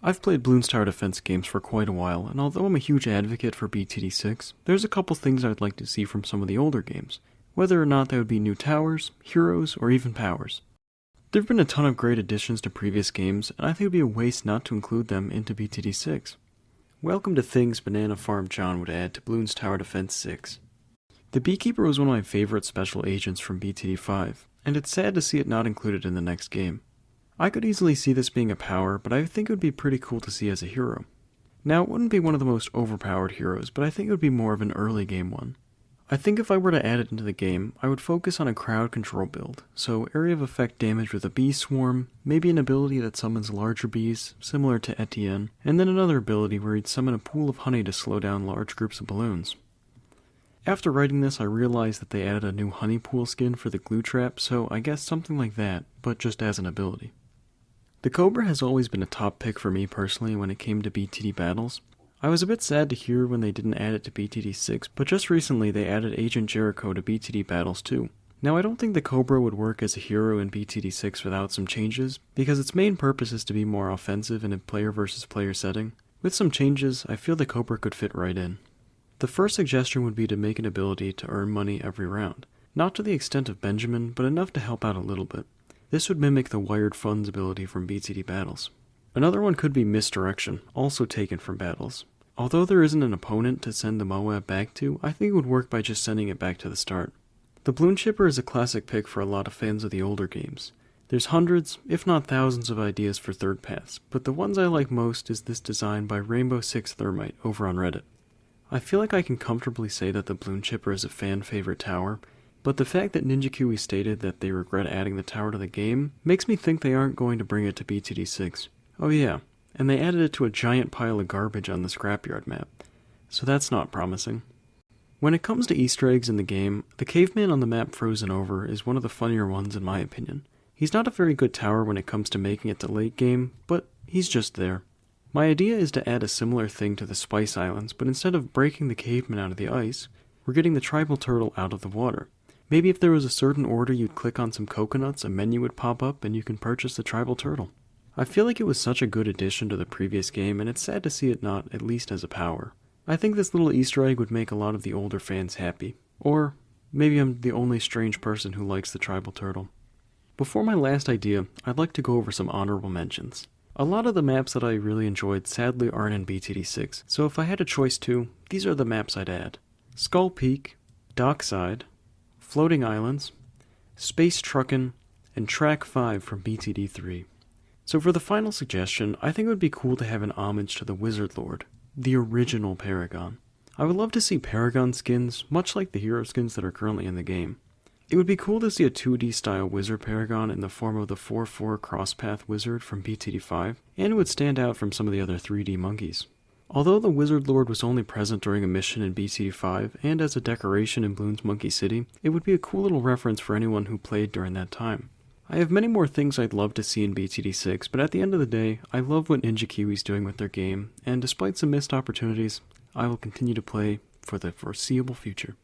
I've played Bloons Tower Defense games for quite a while, and although I'm a huge advocate for b.a.d. there's a couple things I'd like to see from some of the older games, whether or not they would be new towers, heroes, or even powers. There have been a ton of great additions to previous games, and I think it would be a waste not to include them into b.a.d. Welcome to things Banana Farm John would add to Bloons Tower Defense 6. The Beekeeper was one of my favorite special agents from b.a.d. 5, and it's sad to see it not included in the next game. I could easily see this being a power, but I think it would be pretty cool to see as a hero. Now, it wouldn't be one of the most overpowered heroes, but I think it would be more of an early game one. I think if I were to add it into the game, I would focus on a crowd control build, so area of effect damage with a bee swarm, maybe an ability that summons larger bees, similar to Etienne, and then another ability where he'd summon a pool of honey to slow down large groups of balloons. After writing this, I realized that they added a new honey pool skin for the glue trap, so I guess something like that, but just as an ability. The Cobra has always been a top pick for me personally when it came to b.a.d. battles. I was a bit sad to hear when they didn't add it to b.a.d. 6, but just recently they added Agent Jericho to b.a.d. battles too. Now I don't think the Cobra would work as a hero in b.a.d. 6 without some changes, because its main purpose is to be more offensive in a player versus player setting. With some changes, I feel the Cobra could fit right in. The first suggestion would be to make an ability to earn money every round. Not to the extent of Benjamin, but enough to help out a little bit. This would mimic the Wired Funds ability from b.a.d. battles. Another one could be Misdirection, also taken from battles. Although there isn't an opponent to send the Moab back to, I think it would work by just sending it back to the start. The Bloon Chipper is a classic pick for a lot of fans of the older games. There's hundreds, if not thousands of ideas for third paths, but the ones I like most is this design by Rainbow Six Thermite over on Reddit. I feel like I can comfortably say that the Bloon Chipper is a fan favorite tower, but the fact that Ninja Kiwi stated that they regret adding the tower to the game makes me think they aren't going to bring it to b.a.d. 6. Oh yeah, and they added it to a giant pile of garbage on the scrapyard map, so that's not promising. When it comes to Easter eggs in the game, the caveman on the map Frozen Over is one of the funnier ones in my opinion. He's not a very good tower when it comes to making it to late game, but he's just there. My idea is to add a similar thing to the Spice Islands, but instead of breaking the caveman out of the ice, we're getting the tribal turtle out of the water. Maybe if there was a certain order you'd click on some coconuts, a menu would pop up and you can purchase the tribal turtle. I feel like it was such a good addition to the previous game, and it's sad to see it not, at least as a power. I think this little Easter egg would make a lot of the older fans happy. Or maybe I'm the only strange person who likes the tribal turtle. Before my last idea, I'd like to go over some honorable mentions. A lot of the maps that I really enjoyed sadly aren't in b.a.d. 6, so if I had a choice to, these are the maps I'd add. Skull Peak, Dockside, Floating Islands, Space Truckin', and Track 5 from b.a.d. 3. So for the final suggestion, I think it would be cool to have an homage to the Wizard Lord, the original Paragon. I would love to see Paragon skins, much like the hero skins that are currently in the game. It would be cool to see a 2D style Wizard Paragon in the form of the 4-4 Crosspath Wizard from b.a.d. 5, and it would stand out from some of the other 3D monkeys. Although the Wizard Lord was only present during a mission in b.a.d. 5 and as a decoration in Bloons Monkey City, it would be a cool little reference for anyone who played during that time. I have many more things I'd love to see in b.a.d. 6, but at the end of the day, I love what Ninja Kiwi's doing with their game, and despite some missed opportunities, I will continue to play for the foreseeable future.